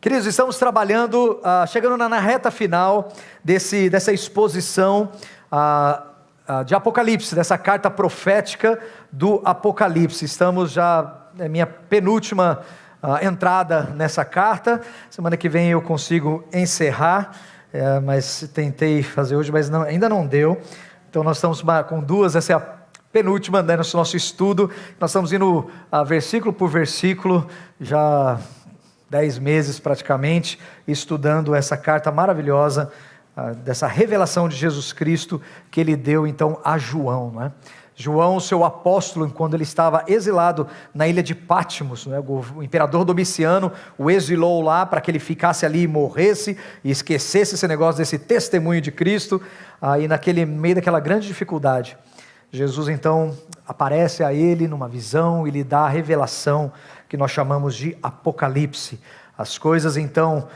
Queridos, estamos trabalhando, chegando na reta final dessa exposição de Apocalipse, dessa carta profética do Apocalipse. Estamos já, é minha penúltima entrada nessa carta. Semana que vem eu consigo encerrar, mas tentei fazer hoje, mas ainda não deu. Então nós estamos com duas, essa é a penúltima, né, no nosso estudo. Nós estamos indo versículo por versículo, já 10 meses praticamente, estudando essa carta maravilhosa, dessa revelação de Jesus Cristo, que ele deu então a João, não é? João, seu apóstolo, quando ele estava exilado na ilha de Patmos, né? O imperador Domiciano o exilou lá para que ele ficasse ali e morresse, e esquecesse esse negócio desse testemunho de Cristo, e naquele meio daquela grande dificuldade, Jesus então aparece a ele numa visão e lhe dá a revelação que nós chamamos de Apocalipse. As coisas então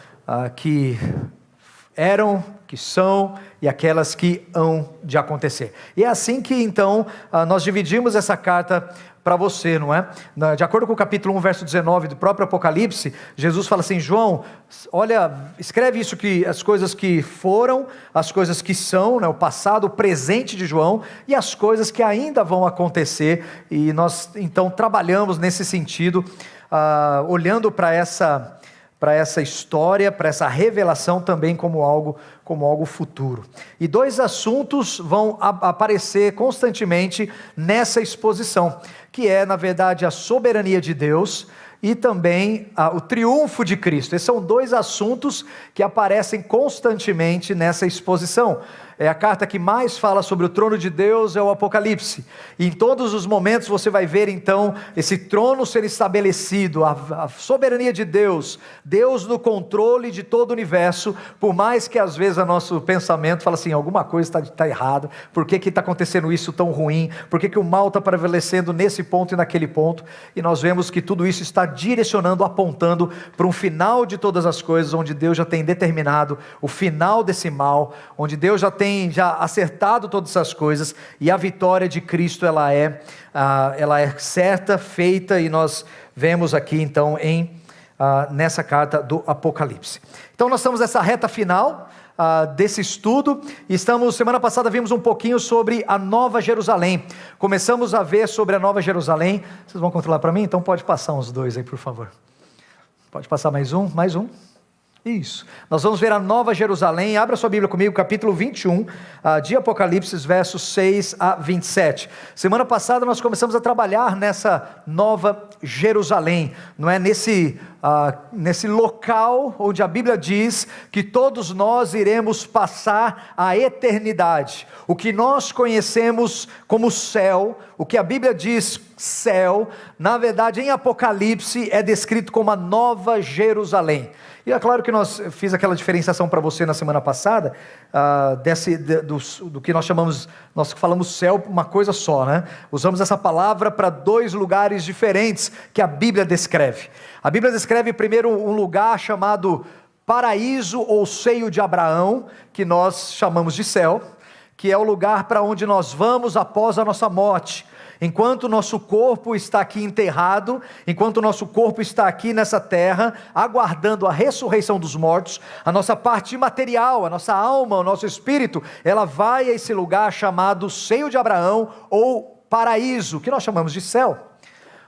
que eram, que são e aquelas que hão de acontecer. E é assim que então nós dividimos essa carta para você, não é? De acordo com o capítulo 1, verso 19 do próprio Apocalipse, Jesus fala assim: João, olha, escreve isso, que as coisas que foram, as coisas que são, né, o passado, o presente de João, e as coisas que ainda vão acontecer. E nós então trabalhamos nesse sentido, olhando para essa história, para essa revelação também como algo futuro. E dois assuntos vão aparecer constantemente nessa exposição, que é, na verdade, a soberania de Deus e também o triunfo de Cristo. Esses são dois assuntos que aparecem constantemente nessa exposição. É a carta que mais fala sobre o trono de Deus, é o Apocalipse. E em todos os momentos você vai ver então esse trono ser estabelecido, a soberania de Deus, Deus no controle de todo o universo, por mais que às vezes o nosso pensamento fala assim: alguma coisa está errada, por que está acontecendo isso tão ruim, por que o mal está prevalecendo nesse ponto e naquele ponto, e nós vemos que tudo isso está direcionando, apontando para um final de todas as coisas, onde Deus já tem determinado o final desse mal, onde Deus já tem acertado todas essas coisas, e a vitória de Cristo ela é certa, feita, e nós vemos aqui então nessa carta do Apocalipse. Então nós estamos nessa reta final desse estudo, e semana passada vimos um pouquinho sobre a Nova Jerusalém. Começamos a ver sobre a Nova Jerusalém. Vocês vão controlar para mim? Então pode passar uns dois aí, por favor. Pode passar mais um. Isso, nós vamos ver a Nova Jerusalém. Abra sua Bíblia comigo, capítulo 21 de Apocalipse, versos 6 a 27. Semana passada nós começamos a trabalhar nessa Nova Jerusalém, não é? Nesse local onde a Bíblia diz que todos nós iremos passar a eternidade. O que nós conhecemos como céu, o que a Bíblia diz céu, na verdade em Apocalipse é descrito como a Nova Jerusalém. E é claro que fiz aquela diferenciação para você na semana passada, do que nós falamos céu, uma coisa só, né? Usamos essa palavra para dois lugares diferentes que a Bíblia descreve. A Bíblia descreve primeiro um lugar chamado paraíso ou seio de Abraão, que nós chamamos de céu, que é o lugar para onde nós vamos após a nossa morte. Enquanto o nosso corpo está aqui enterrado, enquanto o nosso corpo está aqui nessa terra, aguardando a ressurreição dos mortos, a nossa parte imaterial, a nossa alma, o nosso espírito, ela vai a esse lugar chamado seio de Abraão ou paraíso, que nós chamamos de céu.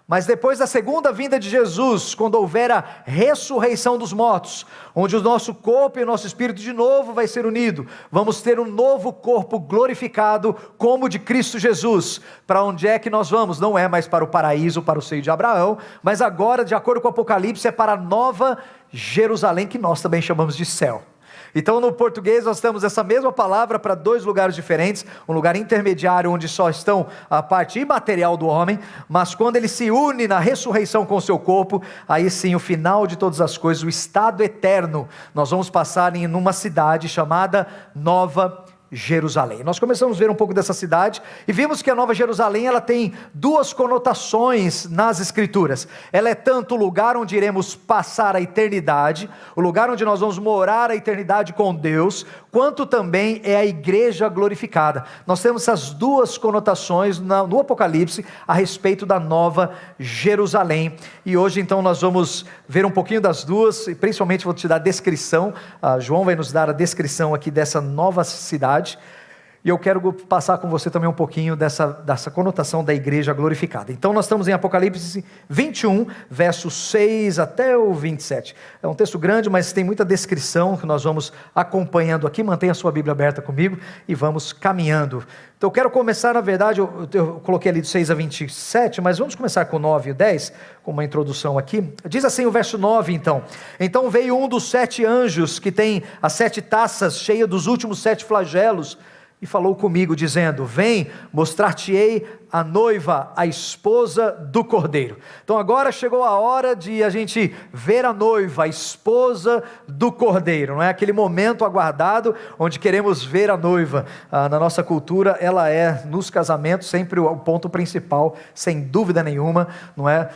Mas depois da segunda vinda de Jesus, quando houver a ressurreição dos mortos, onde o nosso corpo e o nosso espírito de novo vai ser unido, vamos ter um novo corpo glorificado como o de Cristo Jesus. Para onde é que nós vamos? Não é mais para o paraíso, para o seio de Abraão, mas agora, de acordo com o Apocalipse, é para a Nova Jerusalém, que nós também chamamos de céu. Então no português nós temos essa mesma palavra para dois lugares diferentes, um lugar intermediário onde só estão a parte imaterial do homem, mas quando ele se une na ressurreição com o seu corpo, aí sim o final de todas as coisas, o estado eterno, nós vamos passar em uma cidade chamada Nova Jerusalém. Nós começamos a ver um pouco dessa cidade e vimos que a Nova Jerusalém ela tem duas conotações nas Escrituras. Ela é tanto o lugar onde iremos passar a eternidade, o lugar onde nós vamos morar a eternidade com Deus, quanto também é a igreja glorificada. Nós temos essas duas conotações no Apocalipse a respeito da Nova Jerusalém, e hoje então nós vamos ver um pouquinho das duas, e principalmente vou te dar a descrição. João vai nos dar a descrição aqui dessa nova cidade, e eu quero passar com você também um pouquinho dessa conotação da igreja glorificada. Então nós estamos em Apocalipse 21, versos 6 até o 27. É um texto grande, mas tem muita descrição que nós vamos acompanhando aqui. Mantenha a sua Bíblia aberta comigo e vamos caminhando. Então eu quero começar, na verdade, eu coloquei ali de 6 a 27, mas vamos começar com 9 e 10, com uma introdução aqui. Diz assim o verso 9 então: Então veio um dos 7 anjos que tem as 7 taças cheias dos últimos 7 flagelos, e falou comigo dizendo: Vem, mostrar-te-ei a noiva, a esposa do Cordeiro. Então agora chegou a hora de a gente ver a noiva, a esposa do Cordeiro, não é? Aquele momento aguardado, onde queremos ver a noiva. Na nossa cultura, ela é, nos casamentos, sempre o ponto principal, sem dúvida nenhuma, não é?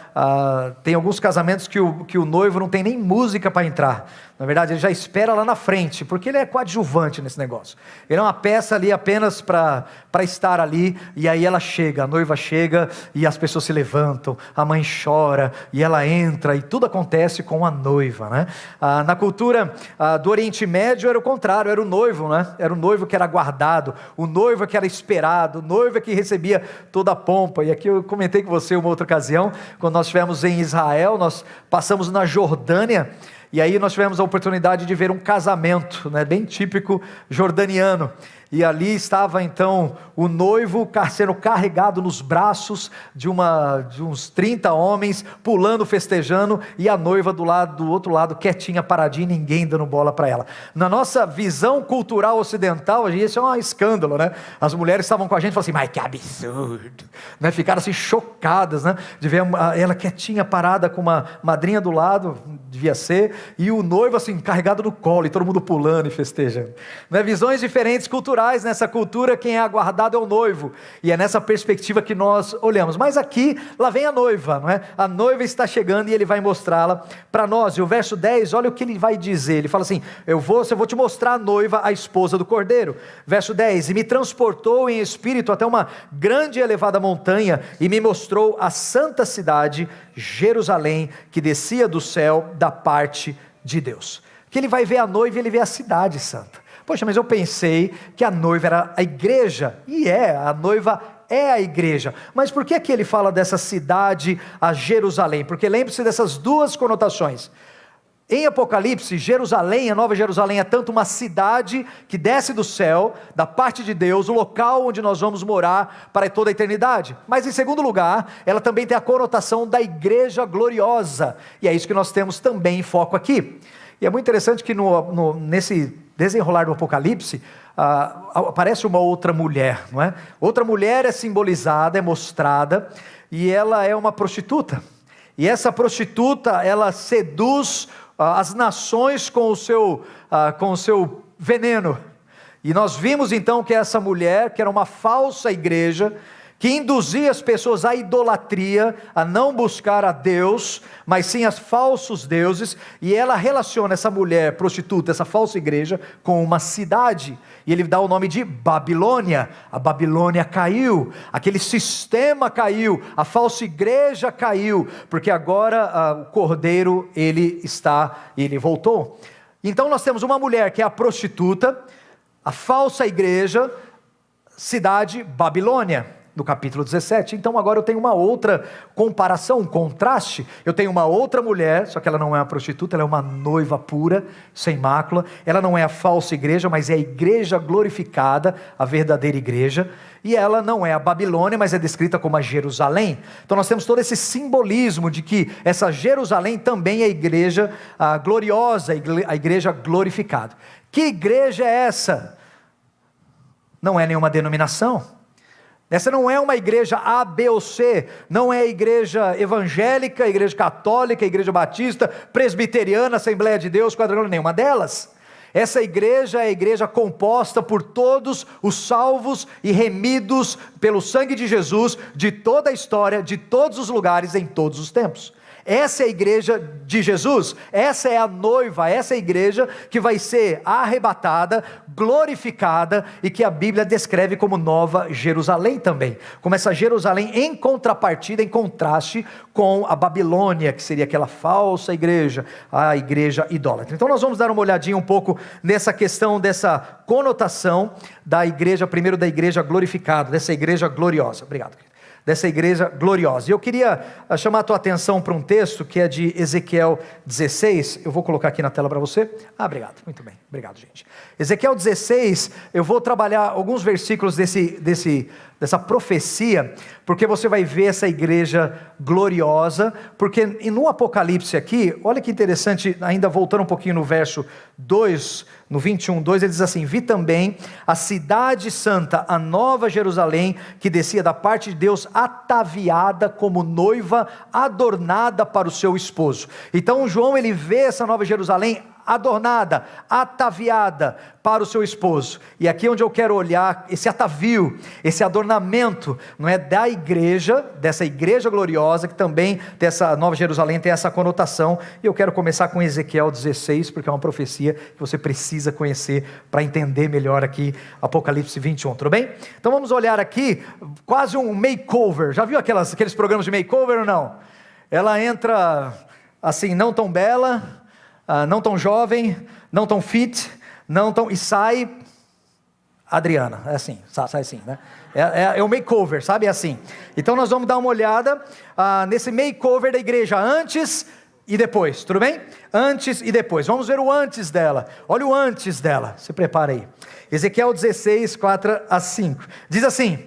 Tem alguns casamentos que o noivo não tem nem música para entrar. Na verdade, ele já espera lá na frente, porque ele é coadjuvante nesse negócio. Ele é uma peça ali apenas para estar ali, e aí ela chega, a noiva chega, e as pessoas se levantam, a mãe chora, e ela entra, e tudo acontece com a noiva, né? Na cultura do Oriente Médio era o contrário, era o noivo, né? Era o noivo que era guardado, o noivo que era esperado, o noivo que recebia toda a pompa. E aqui eu comentei com você uma outra ocasião, quando nós estivemos em Israel, nós passamos na Jordânia, e aí nós tivemos a oportunidade de ver um casamento, né, bem típico jordaniano. E ali estava então o noivo sendo carregado nos braços de uns 30 homens, pulando, festejando, e a noiva do outro lado, quietinha, paradinha, ninguém dando bola para ela. Na nossa visão cultural ocidental, isso é um escândalo, né? As mulheres estavam com a gente e falaram assim: mas que absurdo, né? Ficaram assim chocadas, né? De ver ela quietinha, parada, com uma madrinha do lado, devia ser, e o noivo assim, carregado no colo, e todo mundo pulando e festejando, né? Visões diferentes culturais. Nessa cultura, quem é aguardado é o noivo, e é nessa perspectiva que nós olhamos. Mas aqui, lá vem a noiva, não é? A noiva está chegando e ele vai mostrá-la para nós. E o verso 10, olha o que ele vai dizer. Ele fala assim: eu vou te mostrar a noiva, a esposa do Cordeiro. Verso 10: E me transportou em espírito até uma grande e elevada montanha, e me mostrou a santa cidade, Jerusalém, que descia do céu da parte de Deus. Que ele vai ver a noiva e ele vê a cidade santa. Poxa, mas eu pensei que a noiva era a igreja, e a noiva é a igreja. Mas por que ele fala dessa cidade, a Jerusalém? Porque lembre-se dessas duas conotações. Em Apocalipse, Jerusalém, a Nova Jerusalém, é tanto uma cidade que desce do céu, da parte de Deus, o local onde nós vamos morar para toda a eternidade. Mas em segundo lugar, ela também tem a conotação da igreja gloriosa, e é isso que nós temos também em foco aqui. E é muito interessante que nesse desenrolar do Apocalipse, aparece uma outra mulher, não é? Outra mulher é simbolizada, é mostrada, e ela é uma prostituta. E essa prostituta, ela seduz as nações com o seu veneno. E nós vimos então que essa mulher, que era uma falsa igreja, que induzia as pessoas à idolatria, a não buscar a Deus, mas sim a falsos deuses, e ela relaciona essa mulher prostituta, essa falsa igreja, com uma cidade, e ele dá o nome de Babilônia. A Babilônia caiu, aquele sistema caiu, a falsa igreja caiu, porque agora o Cordeiro, ele voltou. Então nós temos uma mulher que é a prostituta, a falsa igreja, cidade Babilônia, no capítulo 17. Então agora eu tenho uma outra comparação, um contraste. Eu tenho uma outra mulher, só que ela não é uma prostituta, ela é uma noiva pura, sem mácula. Ela não é a falsa igreja, mas é a igreja glorificada, a verdadeira igreja. E ela não é a Babilônia, mas é descrita como a Jerusalém. Então nós temos todo esse simbolismo de que essa Jerusalém também é a igreja gloriosa, a igreja glorificada. Que igreja é essa? Não é nenhuma denominação. Essa não é uma igreja A, B ou C, não é a igreja evangélica, a igreja católica, a igreja batista, presbiteriana, Assembleia de Deus, quadrangular, nenhuma delas. Essa igreja é a igreja composta por todos os salvos e remidos pelo sangue de Jesus, de toda a história, de todos os lugares, em todos os tempos. Essa é a igreja de Jesus, essa é a noiva, essa é a igreja que vai ser arrebatada, glorificada e que a Bíblia descreve como Nova Jerusalém também, como essa Jerusalém em contrapartida, em contraste com a Babilônia, que seria aquela falsa igreja, a igreja idólatra. Então nós vamos dar uma olhadinha um pouco nessa questão, dessa conotação da igreja, primeiro da igreja glorificada, dessa igreja gloriosa. Obrigado, querido. Dessa igreja gloriosa. E eu queria chamar a tua atenção para um texto que é de Ezequiel 16, eu vou colocar aqui na tela para você. Obrigado, muito bem, obrigado, gente. Ezequiel 16, eu vou trabalhar alguns versículos dessa profecia, porque você vai ver essa igreja gloriosa, porque no Apocalipse aqui, olha que interessante, ainda voltando um pouquinho no verso 2, no 21:2, ele diz assim: vi também a cidade santa, a nova Jerusalém, que descia da parte de Deus, ataviada como noiva, adornada para o seu esposo. Então João, ele vê essa nova Jerusalém adornada, ataviada para o seu esposo. E aqui é onde eu quero olhar esse atavio, esse adornamento, não é, da igreja, dessa igreja gloriosa, que também dessa Nova Jerusalém tem essa conotação. E eu quero começar com Ezequiel 16, porque é uma profecia que você precisa conhecer para entender melhor aqui Apocalipse 21, tudo bem? Então vamos olhar aqui, quase um makeover. Já viu aqueles programas de makeover ou não? Ela entra assim, não tão bela, não tão jovem, não tão fit, e sai Adriana, é assim, sai assim, né? É o makeover, sabe? É assim. Então nós vamos dar uma olhada nesse makeover da igreja, antes e depois, tudo bem? Antes e depois, vamos ver o antes dela. Olha o antes dela, se prepara aí. Ezequiel 16, 4-5, diz assim: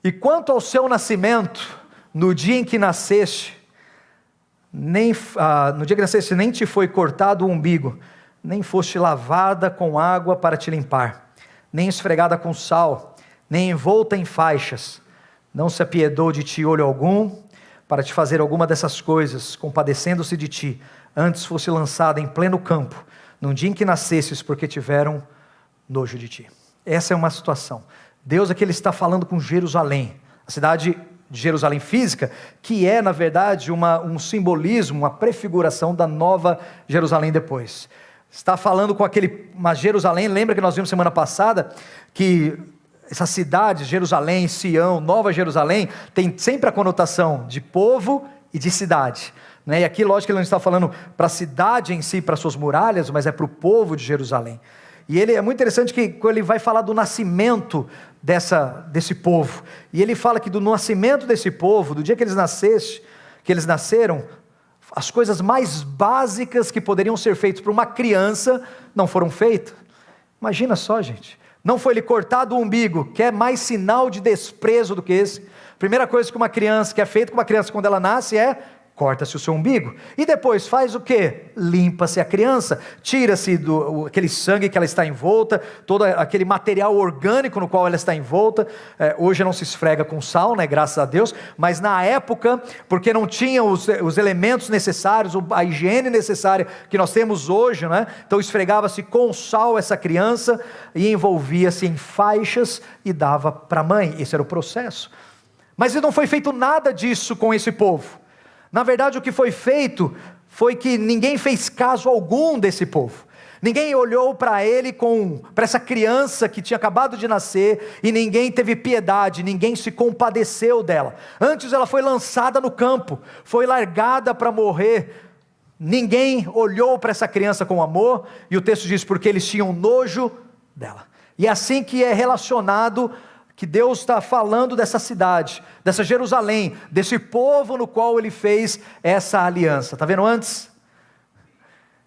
e quanto ao seu nascimento, no dia em que nasceste, no dia que nasceste, nem te foi cortado o umbigo, nem foste lavada com água para te limpar, nem esfregada com sal, nem envolta em faixas. Não se apiedou de ti olho algum, para te fazer alguma dessas coisas, compadecendo-se de ti. Antes fosse lançada em pleno campo, num dia em que nascesses, porque tiveram nojo de ti. Essa é uma situação. Deus aqui, ele está falando com Jerusalém, a cidade de Jerusalém física, que é na verdade um simbolismo, uma prefiguração da nova Jerusalém depois. Está falando com uma Jerusalém, lembra que nós vimos semana passada, que essas cidades, Jerusalém, Sião, Nova Jerusalém, tem sempre a conotação de povo e de cidade, né? E aqui lógico que ele não está falando para a cidade em si, para suas muralhas, mas é para o povo de Jerusalém. E ele é muito interessante que quando ele vai falar do nascimento desse povo, e ele fala que do nascimento desse povo, do dia que eles nasceram, as coisas mais básicas que poderiam ser feitas para uma criança, não foram feitas. Imagina só, gente, não foi lhe cortado o umbigo, que é mais sinal de desprezo do que esse. Primeira coisa que é feita com uma criança quando ela nasce é: corta-se o seu umbigo. E depois faz o quê? Limpa-se a criança, tira-se aquele sangue que ela está envolta, todo aquele material orgânico no qual ela está envolta. Hoje não se esfrega com sal, né, graças a Deus, mas na época, porque não tinha os elementos necessários, a higiene necessária que nós temos hoje, né? Então esfregava-se com sal essa criança e envolvia-se em faixas e dava para a mãe. Esse era o processo. Mas não foi feito nada disso com esse povo. Na verdade, o que foi feito foi que ninguém fez caso algum desse povo. Ninguém olhou para para essa criança que tinha acabado de nascer, e ninguém teve piedade, ninguém se compadeceu dela. Antes ela foi lançada no campo, foi largada para morrer. Ninguém olhou para essa criança com amor, e o texto diz: porque eles tinham nojo dela. E é assim que é relacionado, que Deus está falando dessa cidade, dessa Jerusalém, desse povo no qual ele fez essa aliança. Está vendo antes?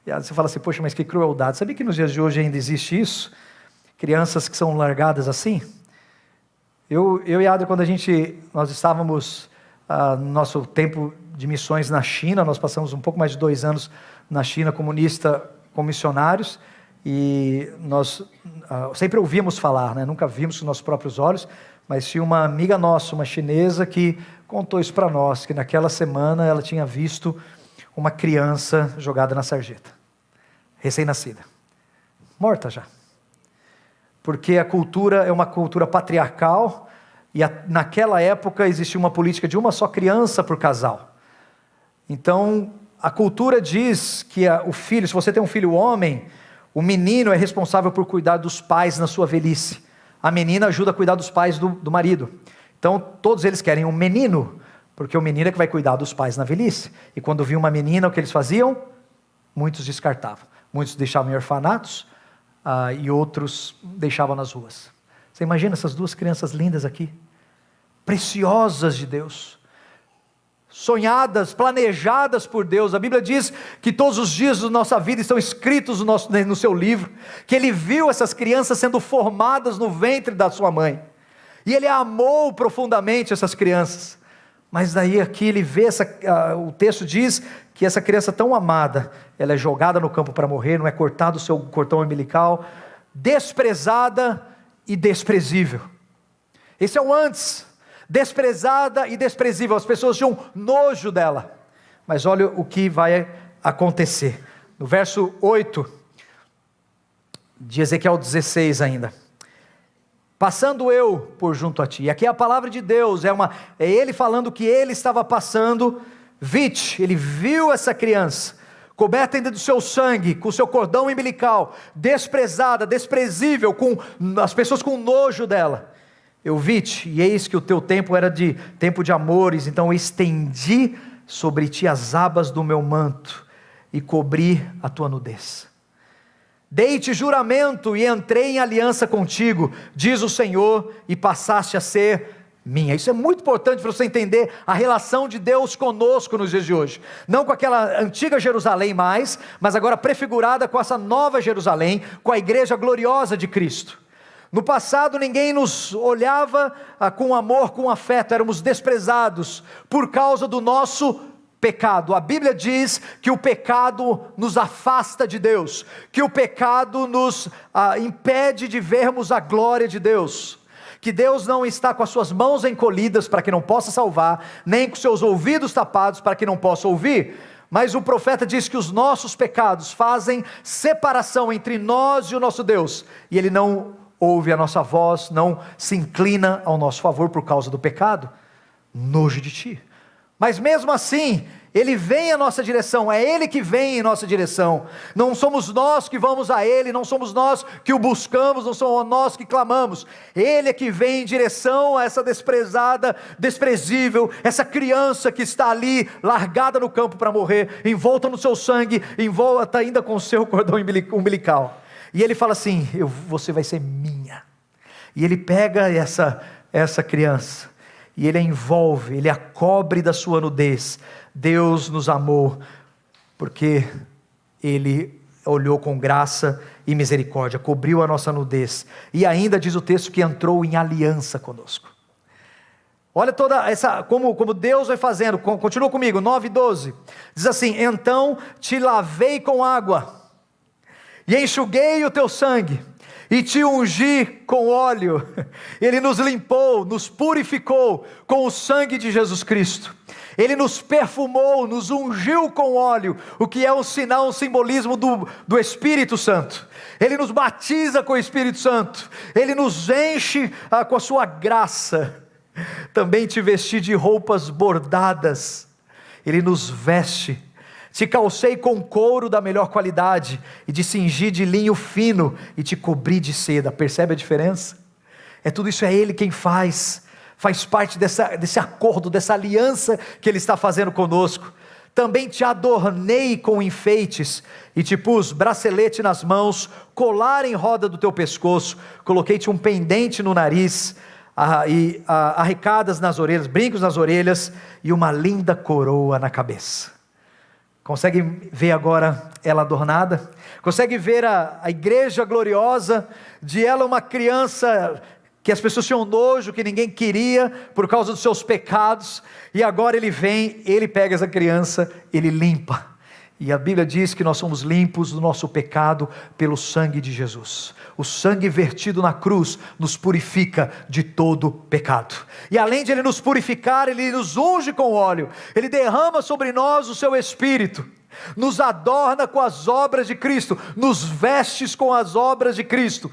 E aí você fala assim: poxa, mas que crueldade. Sabia que nos dias de hoje ainda existe isso? Crianças que são largadas assim? Eu e a Adri, quando nós estávamos no nosso tempo de missões na China, nós passamos um pouco mais de 2 anos na China comunista com missionários, e nós sempre ouvíamos falar, né? Nunca vimos com nossos próprios olhos, mas tinha uma amiga nossa, uma chinesa, que contou isso para nós, que naquela semana ela tinha visto uma criança jogada na sarjeta, recém-nascida, morta já, porque a cultura é uma cultura patriarcal, e naquela época existia uma política de uma só criança por casal. Então, a cultura diz que o filho, se você tem um filho homem, o menino é responsável por cuidar dos pais na sua velhice. A menina ajuda a cuidar dos pais do marido. Então, todos eles querem um menino, porque o menino é que vai cuidar dos pais na velhice. E quando vinha uma menina, o que eles faziam? Muitos descartavam. Muitos deixavam em orfanatos, e outros deixavam nas ruas. Você imagina essas duas crianças lindas aqui? Preciosas de Deus. Sonhadas, planejadas por Deus. A Bíblia diz que todos os dias da nossa vida estão escritos no seu livro, que Ele viu essas crianças sendo formadas no ventre da sua mãe, e Ele amou profundamente essas crianças. Mas daí aqui Ele vê, o texto diz que essa criança tão amada, ela é jogada no campo para morrer, não é cortado o seu cordão umbilical, desprezada e desprezível. Esse é o antes. Desprezada e desprezível, as pessoas tinham nojo dela. Mas olha o que vai acontecer. No verso 8 de Ezequiel 16 ainda. Passando eu por junto a ti. E aqui é a palavra de Deus, é ele falando que ele estava passando. Vite, ele viu essa criança, coberta ainda do seu sangue, com o seu cordão umbilical, desprezada, desprezível, com as pessoas com nojo dela. Eu vi-te, e eis que o teu tempo era de tempo de amores, então eu estendi sobre ti as abas do meu manto, e cobri a tua nudez. Dei-te juramento, e entrei em aliança contigo, diz o Senhor, e passaste a ser minha. Isso é muito importante para você entender a relação de Deus conosco nos dias de hoje. Não com aquela antiga Jerusalém mais, mas agora prefigurada com essa nova Jerusalém, com a igreja gloriosa de Cristo. No passado ninguém nos olhava com amor, com afeto, éramos desprezados por causa do nosso pecado. A Bíblia diz que o pecado nos afasta de Deus, que o pecado nos impede de vermos a glória de Deus, que Deus não está com as suas mãos encolhidas para que não possa salvar, nem com seus ouvidos tapados para que não possa ouvir. Mas o profeta diz que os nossos pecados fazem separação entre nós e o nosso Deus, e Ele não ouve a nossa voz, não se inclina ao nosso favor por causa do pecado. Nojo de ti. Mas mesmo assim, Ele vem em nossa direção, é Ele que vem em nossa direção. Não somos nós que vamos a Ele, não somos nós que o buscamos, não somos nós que clamamos. Ele é que vem em direção a essa desprezada, desprezível, essa criança que está ali, largada no campo para morrer, envolta no seu sangue, envolta ainda com o seu cordão umbilical. E Ele fala assim, você vai ser minha. E Ele pega essa criança, e Ele a envolve, Ele a cobre da sua nudez. Deus nos amou, porque Ele olhou com graça e misericórdia, cobriu a nossa nudez, e ainda diz o texto que entrou em aliança conosco. Olha toda essa, como Deus vai fazendo, continua comigo, 9:12, diz assim, então te lavei com água, e enxuguei o teu sangue, e te ungi com óleo. Ele nos limpou, nos purificou com o sangue de Jesus Cristo. Ele nos perfumou, nos ungiu com óleo, o que é um sinal, um simbolismo do Espírito Santo. Ele nos batiza com o Espírito Santo, Ele nos enche com a sua graça. Também te vesti de roupas bordadas, Ele nos veste. Te calcei com couro da melhor qualidade, e te cingi de linho fino, e te cobri de seda. Percebe a diferença? Tudo isso é Ele quem faz parte desse acordo, dessa aliança que Ele está fazendo conosco. Também te adornei com enfeites, e te pus bracelete nas mãos, colar em roda do teu pescoço, coloquei-te um pendente no nariz, e arrecadas nas orelhas, brincos nas orelhas, e uma linda coroa na cabeça. Consegue ver agora ela adornada? Consegue ver a igreja gloriosa, de ela uma criança que as pessoas tinham nojo, que ninguém queria por causa dos seus pecados, e agora Ele vem, Ele pega essa criança, Ele limpa. E a Bíblia diz que nós somos limpos do nosso pecado pelo sangue de Jesus. O sangue vertido na cruz nos purifica de todo pecado. E além de Ele nos purificar, Ele nos unge com óleo. Ele derrama sobre nós o seu Espírito. Nos adorna com as obras de Cristo. Nos vestes com as obras de Cristo.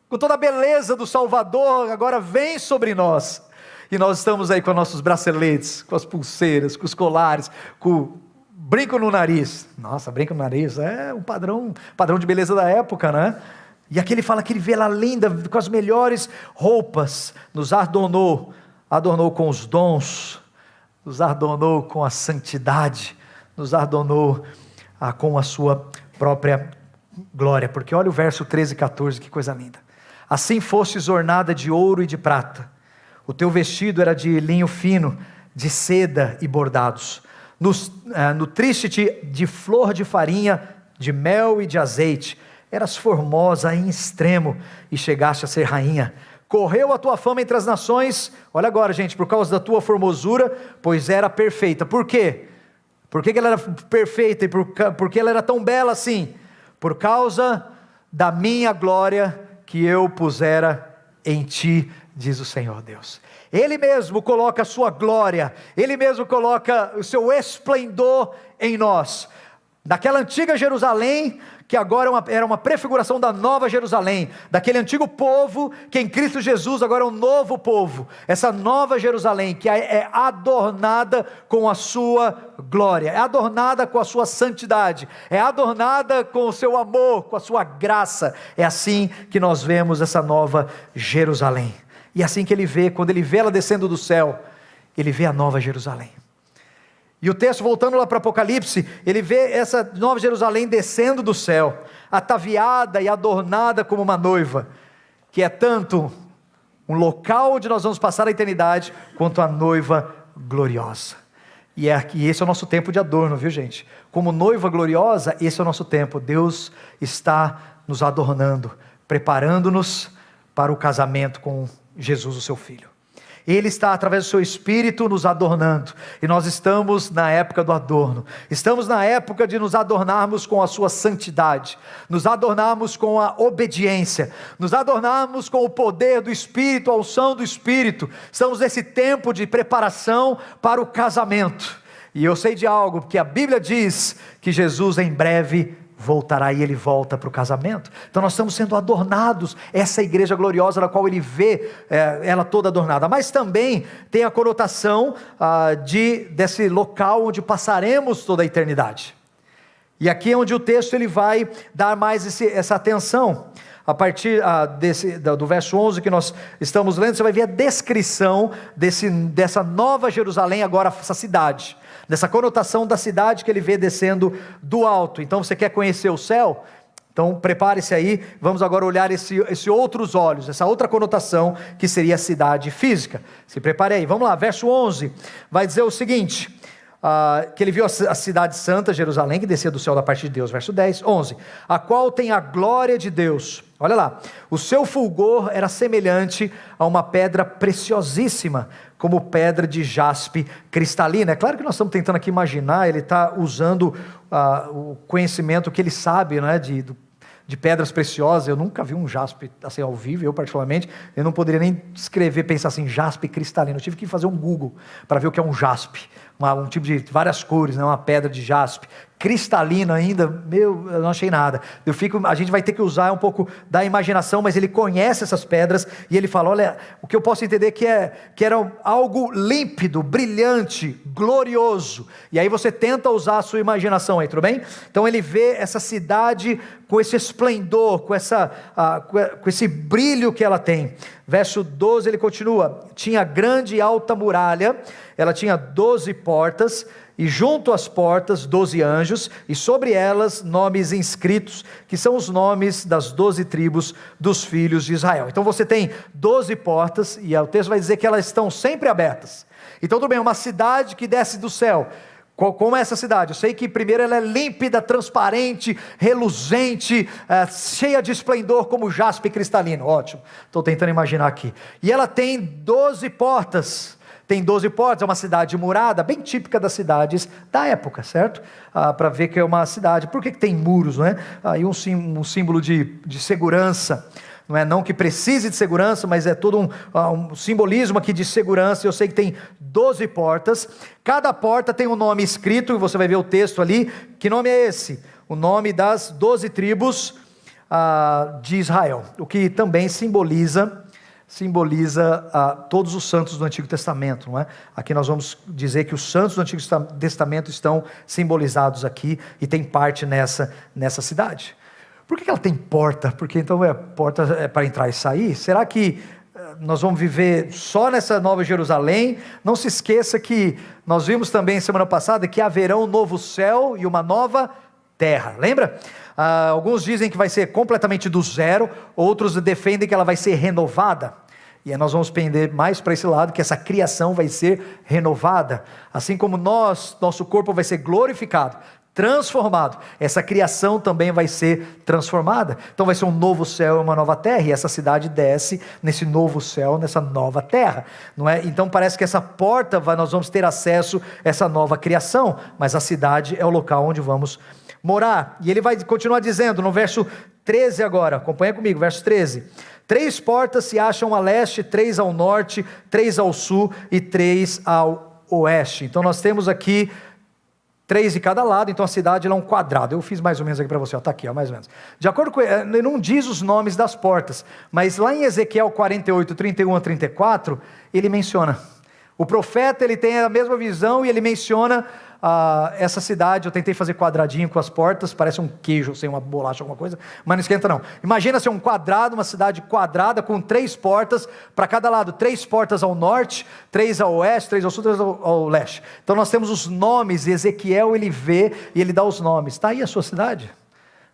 Com toda a beleza do Salvador, agora vem sobre nós. E nós estamos aí com nossos braceletes, com as pulseiras, com os colares, com o brinco no nariz. Nossa, brinco no nariz é um padrão de beleza da época, né? E aqui ele fala que ele vê ela linda, com as melhores roupas, nos adornou com os dons, nos adornou com a santidade, nos adornou com a sua própria glória. Porque olha o verso 13 e 14, que coisa linda. Assim fostes ornada de ouro e de prata, o teu vestido era de linho fino, de seda e bordados, nutriste-te de flor de farinha, de mel e de azeite, eras formosa em extremo, e chegaste a ser rainha. Correu a tua fama entre as nações, olha agora gente, por causa da tua formosura, pois era perfeita. Por quê? Por que ela era perfeita e por que ela era tão bela assim? Por causa da minha glória que eu pusera em ti, diz o Senhor Deus. Ele mesmo coloca a sua glória, Ele mesmo coloca o seu esplendor em nós. Daquela antiga Jerusalém, que agora era uma prefiguração da nova Jerusalém, daquele antigo povo, que em Cristo Jesus agora é um novo povo, essa nova Jerusalém, que é adornada com a sua glória, é adornada com a sua santidade, é adornada com o seu amor, com a sua graça. É assim que nós vemos essa nova Jerusalém, e assim que ele vê, quando ele vê ela descendo do céu, ele vê a nova Jerusalém. E o texto, voltando lá para Apocalipse, ele vê essa nova Jerusalém descendo do céu, ataviada e adornada como uma noiva, que é tanto um local onde nós vamos passar a eternidade, quanto a noiva gloriosa. E esse é o nosso tempo de adorno, viu gente? Como noiva gloriosa, esse é o nosso tempo. Deus está nos adornando, preparando-nos para o casamento com Jesus, o seu Filho. Ele está, através do seu Espírito, nos adornando, e nós estamos na época do adorno, estamos na época de nos adornarmos com a sua santidade, nos adornarmos com a obediência, nos adornarmos com o poder do Espírito, a unção do Espírito. Estamos nesse tempo de preparação para o casamento, e eu sei de algo, porque a Bíblia diz que Jesus em breve voltará, e ele volta para o casamento. Então nós estamos sendo adornados, essa igreja gloriosa na qual ele vê ela toda adornada, mas também tem a conotação desse local onde passaremos toda a eternidade. E aqui é onde o texto ele vai dar mais essa atenção. A partir do verso 11 que nós estamos lendo, você vai ver a descrição dessa nova Jerusalém, agora essa cidade, dessa conotação da cidade que ele vê descendo do alto. Então você quer conhecer o céu? Então prepare-se aí, vamos agora olhar esse outros olhos, essa outra conotação que seria a cidade física. Se prepare aí, vamos lá, verso 11, vai dizer o seguinte... que ele viu a cidade santa, Jerusalém, que descia do céu da parte de Deus, verso 10, 11, a qual tem a glória de Deus. Olha lá, o seu fulgor era semelhante a uma pedra preciosíssima, como pedra de jaspe cristalina. É claro que nós estamos tentando aqui imaginar, ele está usando o conhecimento que ele sabe, né, de pedras preciosas. Eu nunca vi um jaspe assim ao vivo, eu particularmente, eu não poderia nem escrever, pensar assim, jaspe cristalino. Eu tive que fazer um Google para ver o que é um jaspe, um tipo de várias cores, né? Uma pedra de jaspe, cristalina ainda, eu não achei nada. A gente vai ter que usar um pouco da imaginação, mas ele conhece essas pedras, e ele fala, olha, o que eu posso entender que era algo límpido, brilhante, glorioso, e aí você tenta usar a sua imaginação aí, tudo bem? Então ele vê essa cidade com esse esplendor, com esse brilho que ela tem. Verso 12 ele continua, tinha grande e alta muralha, ela tinha 12 portas, e junto às portas 12 anjos, e sobre elas nomes inscritos, que são os nomes das 12 tribos dos filhos de Israel. Então você tem 12 portas, e o texto vai dizer que elas estão sempre abertas. Então tudo bem, uma cidade que desce do céu. Como é essa cidade? Eu sei que primeiro ela é límpida, transparente, reluzente, cheia de esplendor como jaspe cristalino. Ótimo, estou tentando imaginar aqui. E ela tem 12 portas. Tem 12 portas, é uma cidade murada, bem típica das cidades da época, certo? Para ver que é uma cidade. Por que tem muros, não é? E um símbolo de segurança. Não que precise de segurança, mas é todo um simbolismo aqui de segurança. Eu sei que tem 12 portas, cada porta tem um nome escrito, e você vai ver o texto ali. Que nome é esse? O nome das 12 tribos de Israel, o que também simboliza simboliza todos os santos do Antigo Testamento, não é? Aqui nós vamos dizer que os santos do Antigo Testamento estão simbolizados aqui e tem parte nessa cidade. Por que ela tem porta? Porque então porta é para entrar e sair? Será que nós vamos viver só nessa Nova Jerusalém? Não se esqueça que nós vimos também semana passada que haverá um novo céu e uma nova terra, lembra? Alguns dizem que vai ser completamente do zero, outros defendem que ela vai ser renovada, e aí nós vamos pender mais para esse lado, que essa criação vai ser renovada, assim como nosso corpo vai ser glorificado, transformado, essa criação também vai ser transformada. Então vai ser um novo céu e uma nova terra, e essa cidade desce nesse novo céu, nessa nova terra, não é? Então parece que essa porta nós vamos ter acesso a essa nova criação, mas a cidade é o local onde vamos morar. E ele vai continuar dizendo no verso 13 agora, acompanha comigo, verso 13: 3 portas se acham a leste, 3 ao norte, 3 ao sul e 3 ao oeste. Então nós temos aqui 3 de cada lado, então a cidade é um quadrado. Eu fiz mais ou menos aqui para você, está aqui, mais ou menos. De acordo com ele, não diz os nomes das portas, mas lá em Ezequiel 48, 31 a 34, ele menciona. O profeta, ele tem a mesma visão e ele menciona essa cidade. Eu tentei fazer quadradinho com as portas, parece um queijo sem uma bolacha, alguma coisa, mas não esquenta não. Imagina ser um quadrado, uma cidade quadrada com 3 portas para cada lado, 3 portas ao norte, 3 ao oeste, 3 ao sul, 3 ao leste. Então nós temos os nomes, e Ezequiel ele vê e ele dá os nomes. Está aí a sua cidade?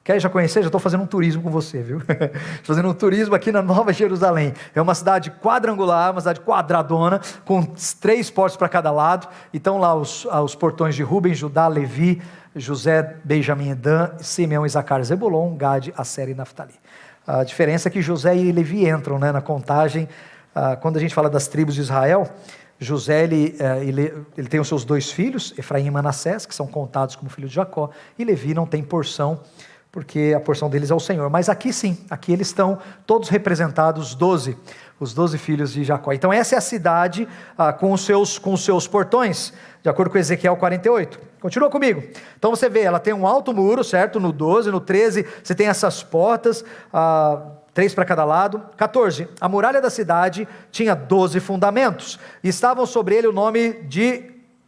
Quer já conhecer? Já estou fazendo um turismo com você, viu? Fazendo um turismo aqui na Nova Jerusalém. É uma cidade quadrangular, uma cidade quadradona, com 3 portas para cada lado. E estão lá os portões de Ruben, Judá, Levi, José, Benjamim e Dan, Simeão, Isacar, Zebulon, Gade, Asser e Naftali. A diferença é que José e Levi entram, né, na contagem. Quando a gente fala das tribos de Israel, José ele tem os seus 2 filhos, Efraim e Manassés, que são contados como filhos de Jacó, e Levi não tem porção, porque a porção deles é o Senhor. Mas aqui sim, aqui eles estão todos representados, os 12 filhos de Jacó. Então essa é a cidade com os seus portões, de acordo com Ezequiel 48. Continua comigo. Então você vê, ela tem um alto muro, certo? No 12, no 13, você tem essas portas, 3 para cada lado. 14, a muralha da cidade tinha 12 fundamentos, e estavam sobre ele o nome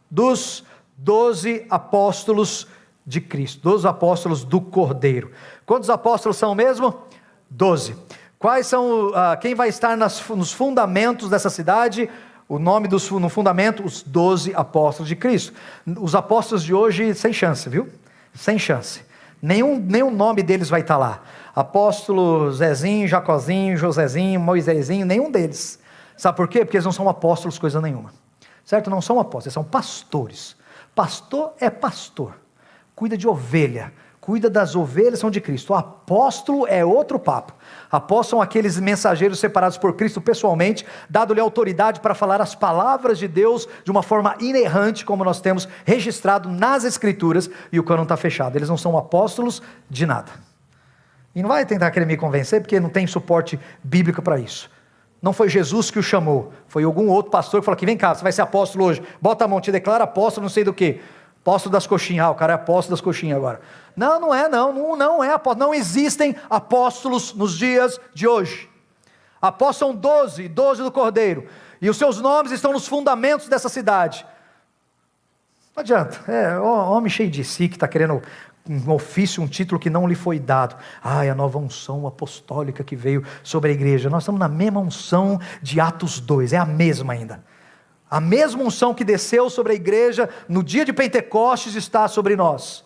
dos 12 apóstolos de Cristo, 12 apóstolos do Cordeiro. Quantos apóstolos são mesmo? 12. Quais são, quem vai estar nos fundamentos dessa cidade? O nome no fundamento, os 12 apóstolos de Cristo. Os apóstolos de hoje, sem chance, viu? Sem chance. Nenhum nome deles vai estar lá. Apóstolo Zezinho, Jacozinho, Josézinho, Moisésinho, nenhum deles. Sabe por quê? Porque eles não são apóstolos coisa nenhuma. Certo? Não são apóstolos, eles são pastores. Pastor é pastor. Cuida de ovelha, cuida das ovelhas, são de Cristo. O apóstolo é outro papo. Apóstolos são aqueles mensageiros separados por Cristo pessoalmente, dado-lhe autoridade para falar as palavras de Deus de uma forma inerrante, como nós temos registrado nas Escrituras, e o cânon está fechado. Eles não são apóstolos de nada. E não vai tentar querer me convencer, porque não tem suporte bíblico para isso. Não foi Jesus que o chamou, foi algum outro pastor que falou que vem cá, você vai ser apóstolo hoje, bota a mão, te declara apóstolo, não sei do que. Apóstolo das coxinhas, o cara é apóstolo das coxinhas agora. Não é apóstolo, não existem apóstolos nos dias de hoje. Apóstolos são 12 do Cordeiro, e os seus nomes estão nos fundamentos dessa cidade. Não adianta, homem cheio de si, que está querendo um ofício, um título que não lhe foi dado. A nova unção apostólica que veio sobre a igreja. Nós estamos na mesma unção de Atos 2, é a mesma ainda. A mesma unção que desceu sobre a igreja no dia de Pentecostes está sobre nós.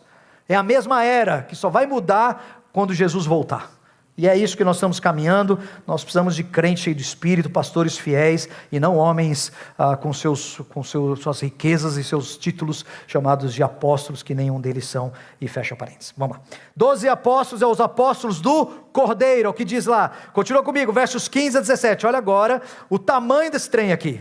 É a mesma era, que só vai mudar quando Jesus voltar. E é isso que nós estamos caminhando. Nós precisamos de crente cheio de espírito, pastores fiéis, e não homens com suas riquezas e seus títulos chamados de apóstolos, que nenhum deles são, e fecha parênteses. Vamos lá. 12 apóstolos, os apóstolos do Cordeiro, é o que diz lá. Continua comigo, versos 15 a 17. Olha agora o tamanho desse trem aqui.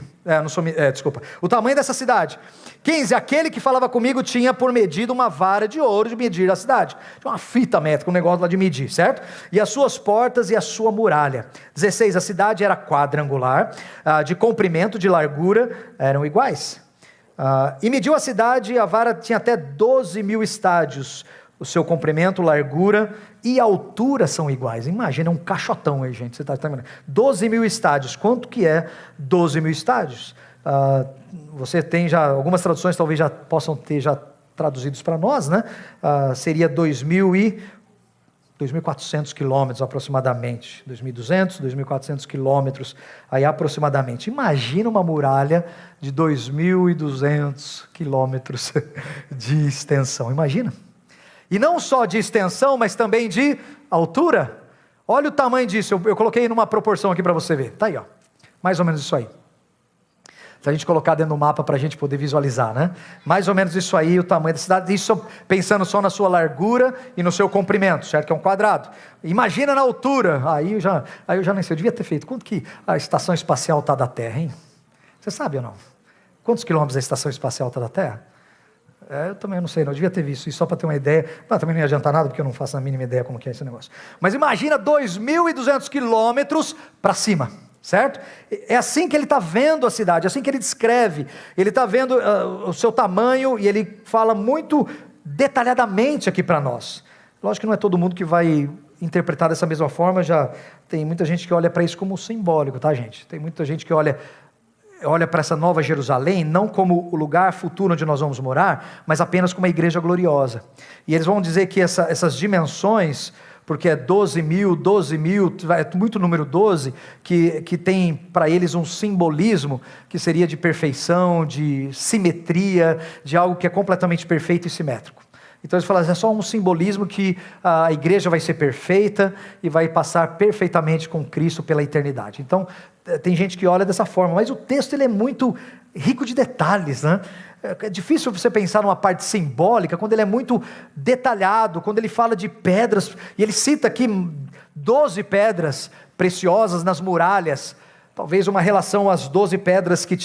O tamanho dessa cidade. 15, aquele que falava comigo tinha por medida uma vara de ouro de medir a cidade. Tinha uma fita métrica, um negócio lá de medir, certo? E as suas portas e a sua muralha. 16, a cidade era quadrangular, de comprimento, de largura, eram iguais. E mediu a cidade, e a vara tinha até 12 mil estádios, o seu comprimento, largura e altura são iguais. Imagina, é um caixotão aí, gente. Você está entendendo? 12 mil estádios. Quanto que é 12 mil estádios? Você tem já, algumas traduções talvez já possam ter já traduzidos para nós, né? Seria 2.400 quilômetros aproximadamente, 2.200, 2.400 quilômetros aí aproximadamente. Imagina uma muralha de 2.200 quilômetros de extensão, imagina. E não só de extensão, mas também de altura. Olha o tamanho disso, eu coloquei numa proporção aqui para você ver, tá aí, ó, mais ou menos isso aí. Se a gente colocar dentro do mapa para a gente poder visualizar, né? Mais ou menos isso aí, o tamanho da cidade, isso pensando só na sua largura e no seu comprimento, certo? Que é um quadrado. Imagina na altura, aí eu já nem sei, eu devia ter feito. Quanto que a estação espacial está da Terra, hein? Você sabe ou não? Quantos quilômetros a estação espacial está da Terra? Eu também não sei, não, eu devia ter visto isso só para ter uma ideia, mas também não ia adiantar nada, porque eu não faço a mínima ideia como que é esse negócio. Mas imagina 2.200 quilômetros para cima. Certo? É assim que ele está vendo a cidade, é assim que ele descreve. Ele está vendo o seu tamanho e ele fala muito detalhadamente aqui para nós. Lógico que não é todo mundo que vai interpretar dessa mesma forma, já tem muita gente que olha para isso como simbólico, tá, gente? Tem muita gente que olha para essa nova Jerusalém, não como o lugar futuro onde nós vamos morar, mas apenas como uma igreja gloriosa. E eles vão dizer que essas dimensões, porque é 12 mil, é muito número 12, que tem para eles um simbolismo, que seria de perfeição, de simetria, de algo que é completamente perfeito e simétrico. Então eles falam, é só um simbolismo que a igreja vai ser perfeita e vai passar perfeitamente com Cristo pela eternidade. Então tem gente que olha dessa forma, mas o texto ele é muito rico de detalhes, né? É difícil você pensar numa parte simbólica, quando ele é muito detalhado, quando ele fala de pedras, e ele cita aqui 12 pedras preciosas nas muralhas, talvez uma relação às 12 pedras que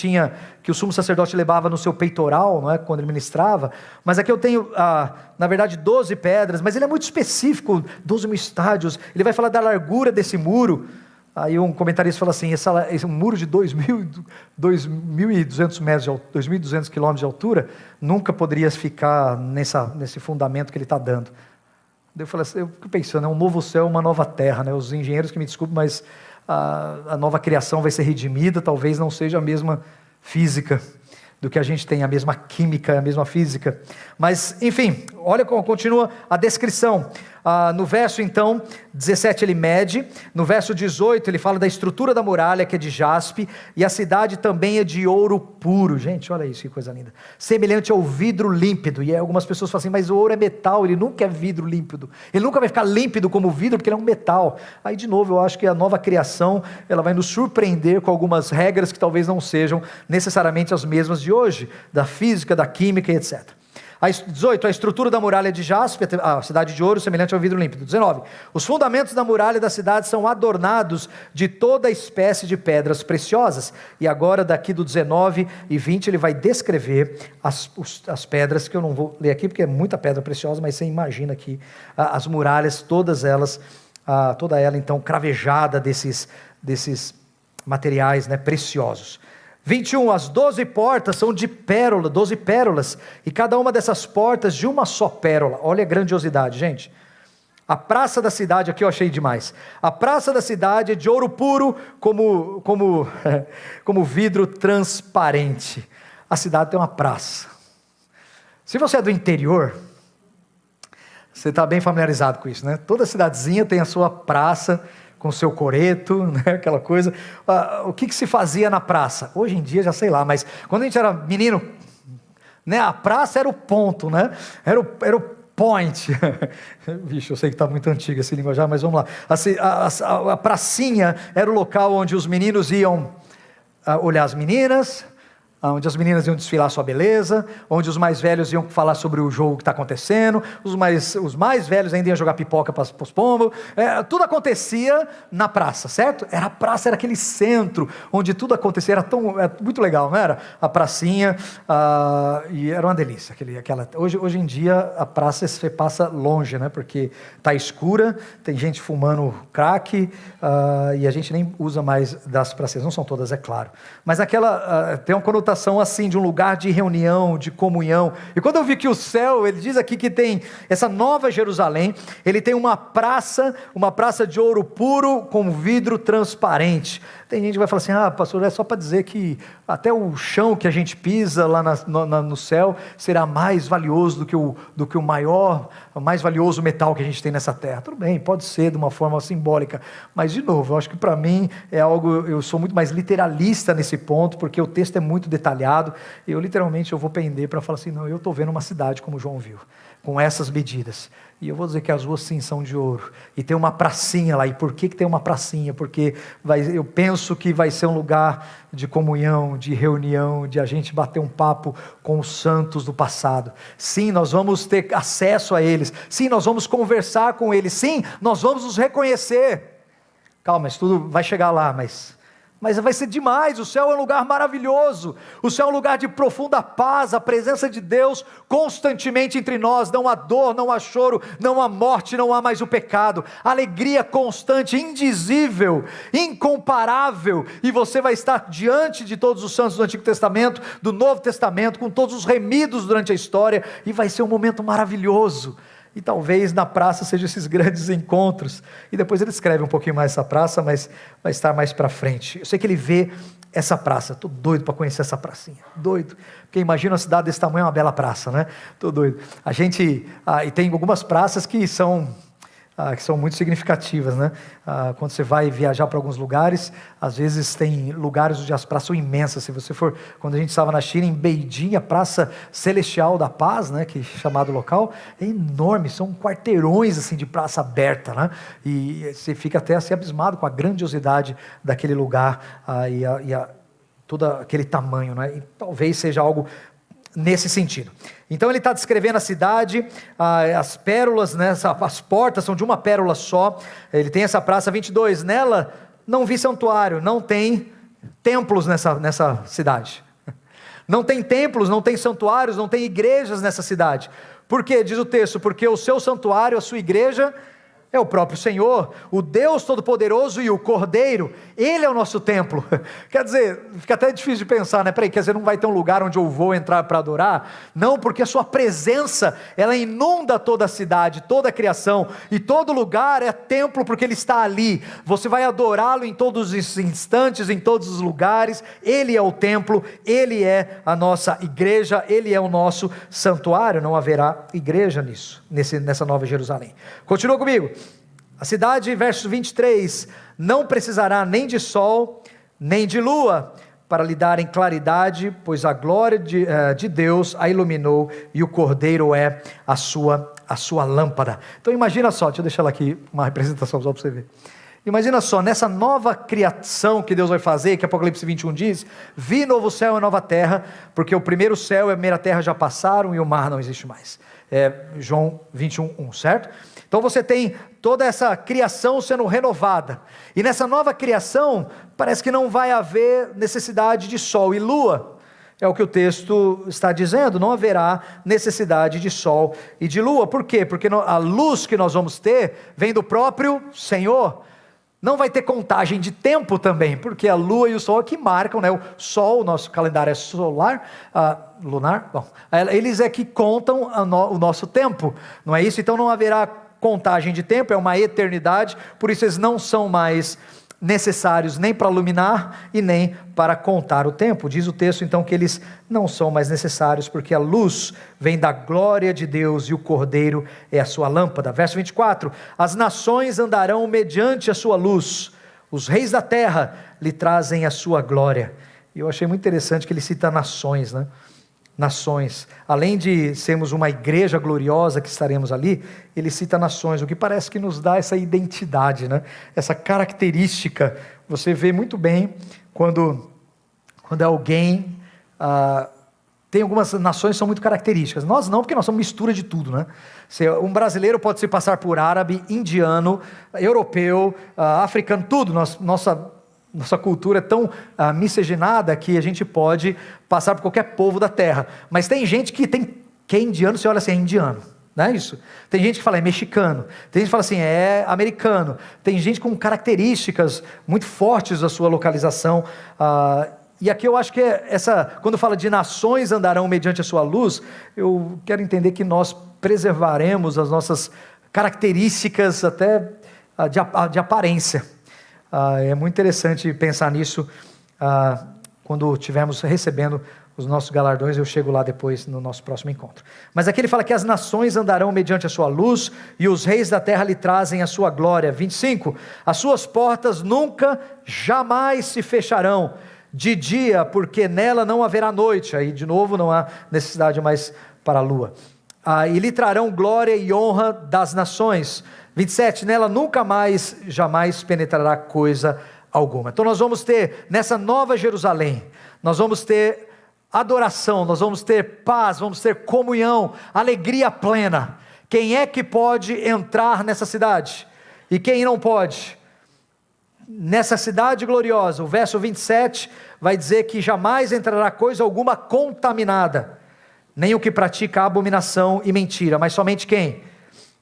o sumo sacerdote levava no seu peitoral, não é? Quando ele ministrava, mas aqui eu tenho, na verdade, 12 pedras, mas ele é muito específico, 12 mil estádios, ele vai falar da largura desse muro. Aí um comentarista fala assim, esse muro de 2.200 metros, 2.200 quilômetros de altura, nunca poderia ficar nesse fundamento que ele está dando. Eu falei assim, eu fico pensando, é um novo céu, uma nova terra, né? Os engenheiros que me desculpem, mas a nova criação vai ser redimida, talvez não seja a mesma física do que a gente tem, a mesma química, a mesma física. Mas, enfim, olha como continua a descrição. No verso, então, 17 ele mede, no verso 18 ele fala da estrutura da muralha, que é de jaspe, e a cidade também é de ouro puro. Gente, olha isso, que coisa linda. Semelhante ao vidro límpido, e algumas pessoas falam assim, mas o ouro é metal, ele nunca é vidro límpido, ele nunca vai ficar límpido como vidro, porque ele é um metal. Aí, de novo, eu acho que a nova criação, ela vai nos surpreender com algumas regras que talvez não sejam necessariamente as mesmas de hoje, da física, da química e etc. 18, a estrutura da muralha de jaspe, a cidade de ouro, semelhante ao vidro límpido. 19, os fundamentos da muralha da cidade são adornados de toda espécie de pedras preciosas. E agora, daqui do 19 e 20, ele vai descrever as pedras, que eu não vou ler aqui, porque é muita pedra preciosa, mas você imagina aqui, as muralhas, todas elas, toda ela então cravejada desses materiais, né, preciosos. 21, as 12 portas são de pérola, 12 pérolas, e cada uma dessas portas de uma só pérola. Olha a grandiosidade, gente. A praça da cidade, aqui eu achei demais. A praça da cidade é de ouro puro, como vidro transparente. A cidade tem uma praça. Se você é do interior, você está bem familiarizado com isso, né? Toda cidadezinha tem a sua praça, com seu coreto, né, aquela coisa. O que se fazia na praça? Hoje em dia, já sei lá, mas quando a gente era menino, né, a praça era o ponto, né? Era o point. Vixe, eu sei que está muito antigo esse linguajar, mas vamos lá. A pracinha era o local onde os meninos iam olhar as meninas, onde as meninas iam desfilar sua beleza, onde os mais velhos iam falar sobre o jogo que está acontecendo, os mais velhos ainda iam jogar pipoca para os pombos, tudo acontecia na praça, certo? A praça era aquele centro, onde tudo acontecia, era muito legal, não era? A pracinha, e era uma delícia. Hoje em dia, a praça você passa longe, né? Porque está escura, tem gente fumando crack, e a gente nem usa mais das praças, não são todas, é claro. Mas tem uma conotação sensação assim, de um lugar de reunião, de comunhão. E quando eu vi que o céu, ele diz aqui que tem essa nova Jerusalém, ele tem uma praça de ouro puro com vidro transparente. Tem gente que vai falar assim, pastor, é só para dizer que até o chão que a gente pisa lá no céu será mais valioso do que o mais valioso metal que a gente tem nessa terra. Tudo bem, pode ser de uma forma simbólica, mas de novo, eu acho que para mim é algo, eu sou muito mais literalista nesse ponto, porque o texto é muito detalhado, e eu vou pender para falar assim, não, eu estou vendo uma cidade como João viu, com essas medidas, e eu vou dizer que as ruas sim são de ouro, e tem uma pracinha lá. E por que tem uma pracinha? Porque eu penso que vai ser um lugar de comunhão, de reunião, de a gente bater um papo com os santos do passado. Sim, nós vamos ter acesso a eles, sim, nós vamos conversar com eles, sim, nós vamos nos reconhecer. Calma, mas tudo vai chegar lá, mas vai ser demais. O céu é um lugar maravilhoso, o céu é um lugar de profunda paz, a presença de Deus constantemente entre nós, não há dor, não há choro, não há morte, não há mais o pecado, alegria constante, indizível, incomparável, e você vai estar diante de todos os santos do Antigo Testamento, do Novo Testamento, com todos os remidos durante a história, e vai ser um momento maravilhoso. E talvez na praça sejam esses grandes encontros. E depois ele escreve um pouquinho mais essa praça, mas vai estar mais para frente. Eu sei que ele vê essa praça. Estou doido para conhecer essa pracinha. Doido. Porque imagina uma cidade desse tamanho, uma bela praça, né? Estou doido. E tem algumas praças que são muito significativas, né? Quando você vai viajar para alguns lugares, às vezes tem lugares onde as praças são imensas. Se você for, quando a gente estava na China, em Beijing, a Praça Celestial da Paz, né, que é chamado local, é enorme, são quarteirões assim de praça aberta, né? E você fica até assim abismado com a grandiosidade daquele lugar, todo aquele tamanho, né? E talvez seja algo nesse sentido. Então ele está descrevendo a cidade, as pérolas, né, as portas são de uma pérola só. Ele tem essa praça 22, nela não vi santuário, não tem templos nessa cidade. Não tem templos, não tem santuários, não tem igrejas nessa cidade. Por quê? Diz o texto, porque o seu santuário, a sua igreja, é o próprio Senhor, o Deus Todo-Poderoso e o Cordeiro, Ele é o nosso templo. Quer dizer, fica até difícil de pensar, né? Peraí, quer dizer, não vai ter um lugar onde eu vou entrar para adorar? Não, porque a sua presença, ela inunda toda a cidade, toda a criação, e todo lugar é templo porque Ele está ali. Você vai adorá-lo em todos os instantes, em todos os lugares. Ele é o templo, Ele é a nossa igreja, Ele é o nosso santuário. Não haverá igreja nessa nova Jerusalém. Continua comigo. A cidade, verso 23, não precisará nem de sol, nem de lua, para lhe darem claridade, pois a glória de Deus a iluminou, e o Cordeiro é a sua lâmpada. Então imagina só, deixa eu deixar ela aqui, uma representação só para você ver. Imagina só, nessa nova criação que Deus vai fazer, que Apocalipse 21 diz, vi novo céu e nova terra, porque o primeiro céu e a primeira terra já passaram, e o mar não existe mais. João 21:1, certo? Então você tem toda essa criação sendo renovada, e nessa nova criação, parece que não vai haver necessidade de sol e lua, é o que o texto está dizendo, não haverá necessidade de sol e de lua. Por quê? Porque a luz que nós vamos ter, vem do próprio Senhor. Não vai ter contagem de tempo também, porque a lua e o sol é que marcam, né? O sol, o nosso calendário é solar, lunar, bom, eles é que contam o nosso tempo, não é isso? Então não haverá contagem de tempo, é uma eternidade, por isso eles não são mais necessários nem para iluminar e nem para contar o tempo. Diz o texto então que eles não são mais necessários, porque a luz vem da glória de Deus e o Cordeiro é a sua lâmpada. Verso 24, as nações andarão mediante a sua luz, os reis da terra lhe trazem a sua glória. E eu achei muito interessante que ele cita nações, né? Nações, além de sermos uma igreja gloriosa que estaremos ali, ele cita nações, o que parece que nos dá essa identidade, né? Essa característica. Você vê muito bem quando alguém tem algumas nações que são muito características. Nós não, porque nós somos mistura de tudo, né? Um brasileiro pode se passar por árabe, indiano, europeu, africano, tudo. Nossa cultura é tão miscigenada que a gente pode passar por qualquer povo da terra. Mas tem gente que é indiano, você olha assim, é indiano. Não é isso? Tem gente que fala é mexicano, tem gente que fala assim é americano, tem gente com características muito fortes da sua localização, E aqui eu acho que quando fala de nações andarão mediante a sua luz, eu quero entender que nós preservaremos as nossas características até de aparência. É muito interessante pensar nisso quando estivermos recebendo os nossos galardões. Eu chego lá depois no nosso próximo encontro. Mas aqui ele fala que as nações andarão mediante a sua luz e os reis da terra lhe trazem a sua glória. 25, as suas portas nunca, jamais se fecharão de dia, porque nela não haverá noite. Aí de novo não há necessidade mais para a lua. E lhe trarão glória e honra das nações. 27, nela nunca mais, jamais penetrará coisa alguma. Então nós vamos ter nessa nova Jerusalém, nós vamos ter adoração, nós vamos ter paz, vamos ter comunhão, alegria plena. Quem é que pode entrar nessa cidade? E quem não pode? Nessa cidade gloriosa, o verso 27 vai dizer que jamais entrará coisa alguma contaminada, nem o que pratica abominação e mentira, mas somente quem?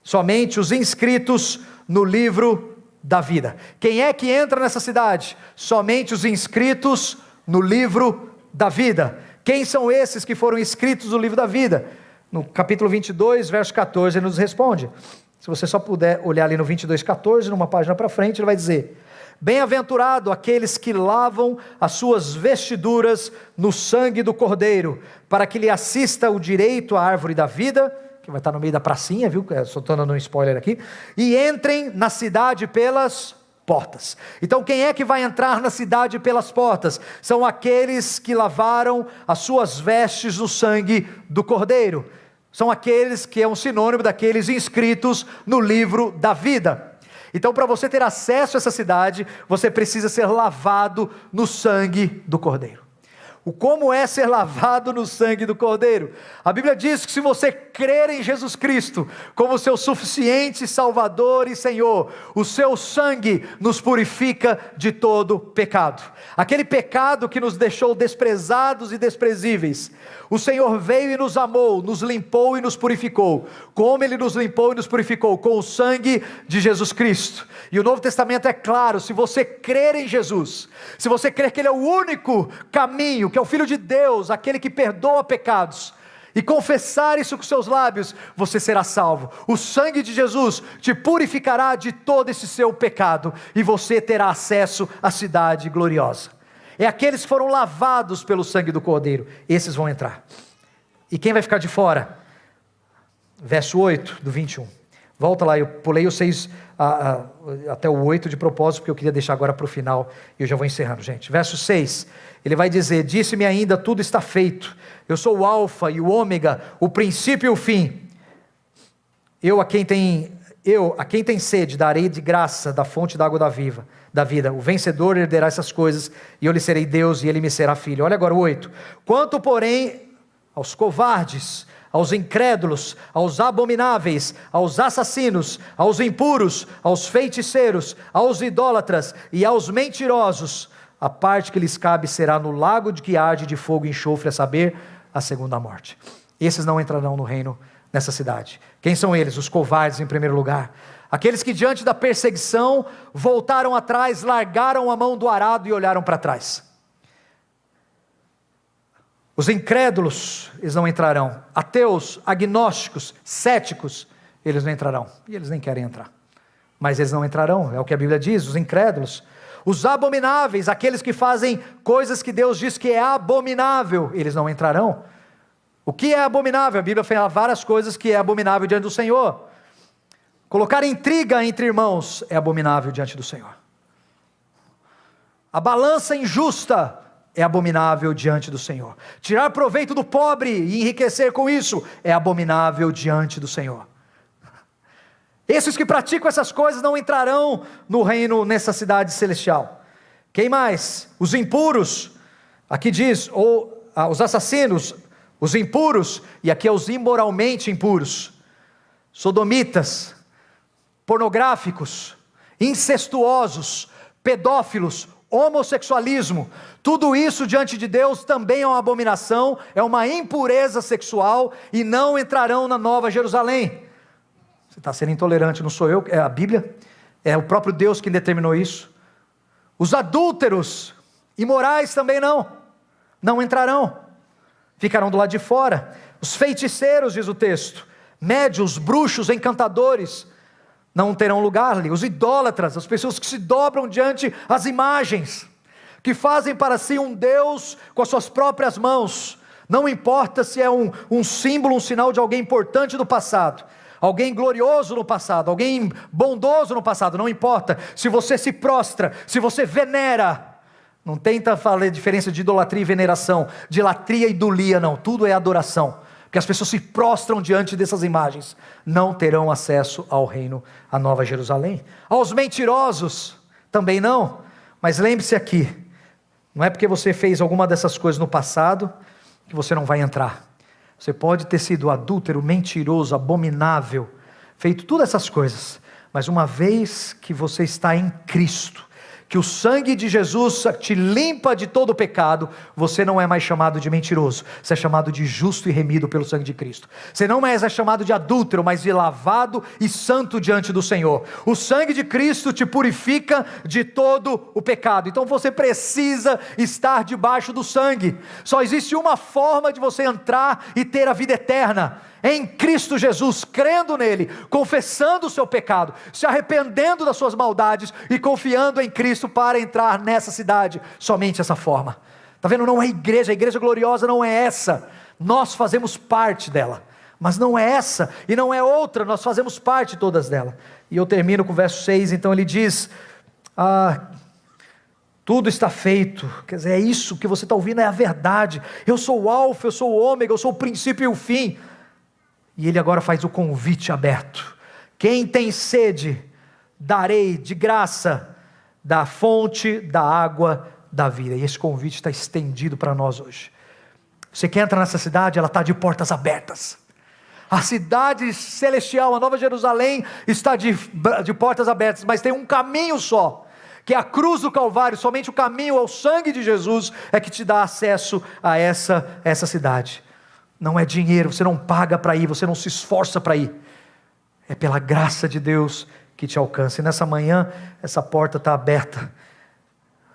Somente os inscritos no livro da vida. Quem é que entra nessa cidade? Somente os inscritos no livro da vida. Quem são esses que foram inscritos no livro da vida? No capítulo 22, verso 14, ele nos responde. Se você só puder olhar ali no 22, 14, numa página para frente, ele vai dizer: bem-aventurado aqueles que lavam as suas vestiduras no sangue do Cordeiro, para que lhe assista o direito à árvore da vida, que vai estar no meio da pracinha, viu? Só estou dando um spoiler aqui. E entrem na cidade pelas portas. Então quem é que vai entrar na cidade pelas portas? São aqueles que lavaram as suas vestes no sangue do Cordeiro. São aqueles que é um sinônimo daqueles inscritos no livro da vida. Então, para você ter acesso a essa cidade, você precisa ser lavado no sangue do Cordeiro. Como é ser lavado no sangue do Cordeiro? A Bíblia diz que se você crer em Jesus Cristo como seu suficiente Salvador e Senhor, o seu sangue nos purifica de todo pecado. Aquele pecado que nos deixou desprezados e desprezíveis, o Senhor veio e nos amou, nos limpou e nos purificou. Como Ele nos limpou e nos purificou? Com o sangue de Jesus Cristo. E o Novo Testamento é claro: se você crer em Jesus, se você crer que Ele é o único caminho, que é o Filho de Deus, aquele que perdoa pecados, e confessar isso com seus lábios, você será salvo. O sangue de Jesus te purificará de todo esse seu pecado, e você terá acesso à cidade gloriosa. É aqueles que foram lavados pelo sangue do Cordeiro, esses vão entrar. E quem vai ficar de fora? Verso 8 do 21. Volta lá, eu pulei o 6 até o 8 de propósito, porque eu queria deixar agora para o final, e eu já vou encerrando, gente. Verso 6, ele vai dizer: disse-me ainda, tudo está feito, eu sou o alfa e o ômega, o princípio e o fim. Eu a quem tem sede, darei de graça da fonte da água da vida. O vencedor herderá essas coisas, e eu lhe serei Deus, e ele me será filho. Olha agora o 8. Quanto, porém, aos covardes, aos incrédulos, aos abomináveis, aos assassinos, aos impuros, aos feiticeiros, aos idólatras e aos mentirosos, a parte que lhes cabe será no lago de que arde de fogo e enxofre, a saber, a segunda morte. Esses não entrarão no reino nessa cidade. Quem são eles? Os covardes, em primeiro lugar. Aqueles que diante da perseguição voltaram atrás, largaram a mão do arado e olharam para trás. Os incrédulos, eles não entrarão. Ateus, agnósticos, céticos, eles não entrarão. E eles nem querem entrar. Mas eles não entrarão, é o que a Bíblia diz, os incrédulos. Os abomináveis, aqueles que fazem coisas que Deus diz que é abominável, eles não entrarão. O que é abominável? A Bíblia fala várias coisas que é abominável diante do Senhor. Colocar intriga entre irmãos é abominável diante do Senhor. A balança injusta é abominável diante do Senhor. Tirar proveito do pobre e enriquecer com isso é abominável diante do Senhor. Esses que praticam essas coisas não entrarão no reino, nessa cidade celestial. Quem mais? Os impuros, aqui diz, os assassinos, os impuros, e aqui é os imoralmente impuros, sodomitas, pornográficos, incestuosos, pedófilos, homossexualismo, tudo isso diante de Deus também é uma abominação, é uma impureza sexual, e não entrarão na Nova Jerusalém. Você está sendo intolerante, não sou eu, é a Bíblia, é o próprio Deus quem determinou isso. Os adúlteros, imorais também não. não entrarão, ficarão do lado de fora. Os feiticeiros, diz o texto, médiuns, bruxos, encantadores, não terão lugar ali. Os idólatras, as pessoas que se dobram diante as imagens, que fazem para si um Deus com as suas próprias mãos, não importa se é um símbolo, um sinal de alguém importante do passado, alguém glorioso no passado, alguém bondoso no passado, não importa. Se você se prostra, se você venera, não tenta falar a diferença de idolatria e veneração, de latria e idolia, não, tudo é adoração, porque as pessoas se prostram diante dessas imagens, não terão acesso ao reino, à Nova Jerusalém. Aos mentirosos, também não, mas lembre-se aqui, não é porque você fez alguma dessas coisas no passado, que você não vai entrar. Você pode ter sido adúltero, mentiroso, abominável, feito todas essas coisas, mas uma vez que você está em Cristo, que o sangue de Jesus te limpa de todo o pecado, você não é mais chamado de mentiroso, você é chamado de justo e remido pelo sangue de Cristo. Você não mais é chamado de adúltero, mas de lavado e santo diante do Senhor. O sangue de Cristo te purifica de todo o pecado, então você precisa estar debaixo do sangue. Só existe uma forma de você entrar e ter a vida eterna, em Cristo Jesus, crendo nele, confessando o seu pecado, se arrependendo das suas maldades e confiando em Cristo para entrar nessa cidade, somente essa forma. Está vendo? Não é igreja, a igreja gloriosa não é essa, nós fazemos parte dela, mas não é essa e não é outra, nós fazemos parte todas dela. E eu termino com o verso 6, então ele diz, tudo está feito, quer dizer, é isso que você está ouvindo, é a verdade, eu sou o alfa, eu sou o ômega, eu sou o princípio e o fim. E ele agora faz o convite aberto: quem tem sede, darei de graça da fonte da água da vida. E esse convite está estendido para nós hoje. Você que entra nessa cidade, ela está de portas abertas. A cidade celestial, a Nova Jerusalém, está de portas abertas, mas tem um caminho só, que é a cruz do Calvário. Somente o caminho ao sangue de Jesus é que te dá acesso a essa cidade. Não é dinheiro, você não paga para ir, você não se esforça para ir, é pela graça de Deus que te alcança. E nessa manhã, essa porta está aberta.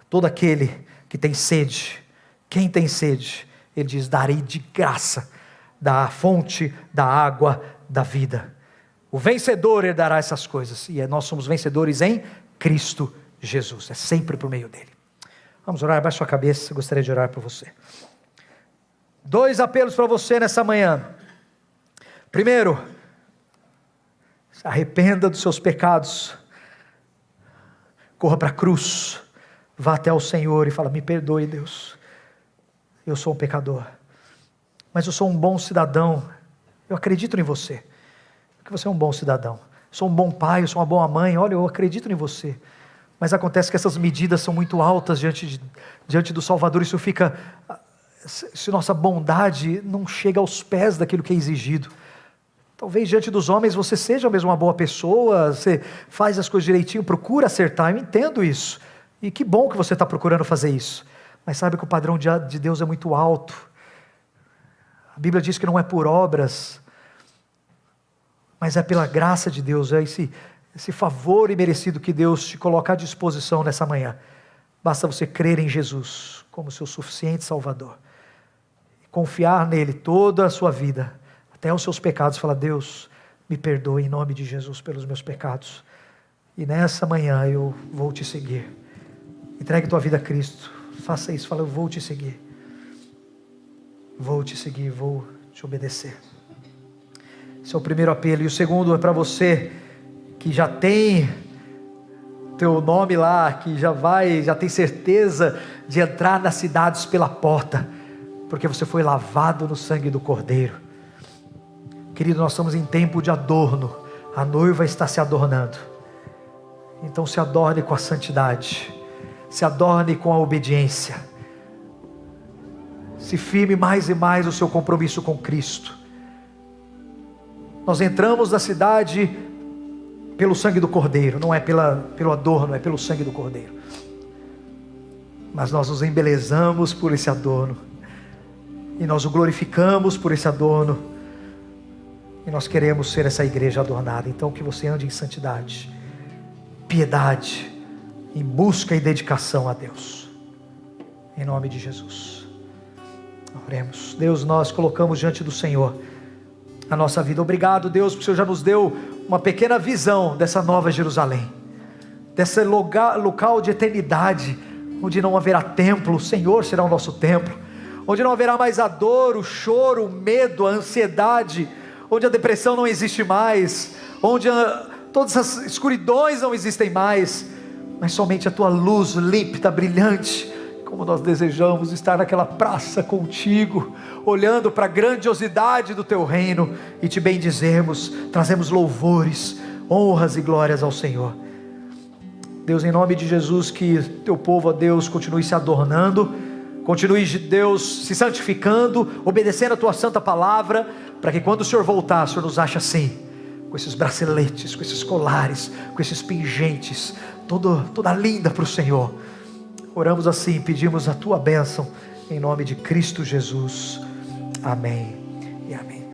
Todo aquele que tem sede, quem tem sede, ele diz, darei de graça da fonte da água da vida. O vencedor herdará essas coisas, e nós somos vencedores em Cristo Jesus, é sempre por meio dele. Vamos orar, baixe sua cabeça, eu gostaria de orar por você. 2 apelos para você nessa manhã. Primeiro, se arrependa dos seus pecados, corra para a cruz, vá até o Senhor e fala, me perdoe Deus, eu sou um pecador, mas eu sou um bom cidadão, eu acredito em você, porque você é um bom cidadão, eu sou um bom pai, eu sou uma boa mãe, olha, eu acredito em você, mas acontece que essas medidas são muito altas diante do Salvador, isso fica... se nossa bondade não chega aos pés daquilo que é exigido. Talvez diante dos homens você seja mesmo uma boa pessoa, você faz as coisas direitinho, procura acertar, eu entendo isso, e que bom que você está procurando fazer isso, mas sabe que o padrão de Deus é muito alto. A Bíblia diz que não é por obras, mas é pela graça de Deus, é esse favor imerecido que Deus te coloca à disposição nessa manhã. Basta você crer em Jesus como seu suficiente Salvador, confiar nele toda a sua vida, até os seus pecados, falar, Deus, me perdoe em nome de Jesus pelos meus pecados, e nessa manhã eu vou te seguir. Entregue tua vida a Cristo, faça isso, fala, eu vou te seguir, vou te obedecer. Esse é o primeiro apelo. E o segundo é para você que já tem teu nome lá, que já tem certeza de entrar nas cidades pela porta, porque você foi lavado no sangue do Cordeiro. Querido, nós estamos em tempo de adorno, a noiva está se adornando, então se adorne com a santidade, se adorne com a obediência, se firme mais e mais o seu compromisso com Cristo. Nós entramos na cidade pelo sangue do Cordeiro, não é pelo adorno, é pelo sangue do Cordeiro, mas nós nos embelezamos por esse adorno, e nós o glorificamos por esse adorno, e nós queremos ser essa igreja adornada. Então que você ande em santidade, piedade, em busca e dedicação a Deus, em nome de Jesus. Oremos. Deus, nós colocamos diante do Senhor a nossa vida. Obrigado, Deus, porque o Senhor já nos deu uma pequena visão dessa nova Jerusalém, desse local de eternidade, onde não haverá templo. O Senhor será o nosso templo, onde não haverá mais a dor, o choro, o medo, a ansiedade, onde a depressão não existe mais, onde todas as escuridões não existem mais, mas somente a tua luz límpida, brilhante. Como nós desejamos estar naquela praça contigo, olhando para a grandiosidade do teu reino e te bendizemos, trazemos louvores, honras e glórias ao Senhor. Deus, em nome de Jesus, que teu povo, ó Deus, continue se adornando, continue, Deus, se santificando, obedecendo a tua santa palavra, para que quando o Senhor voltar, o Senhor nos ache assim, com esses braceletes, com esses colares, com esses pingentes, toda linda para o Senhor. Oramos assim, pedimos a tua bênção, em nome de Cristo Jesus. Amém e amém.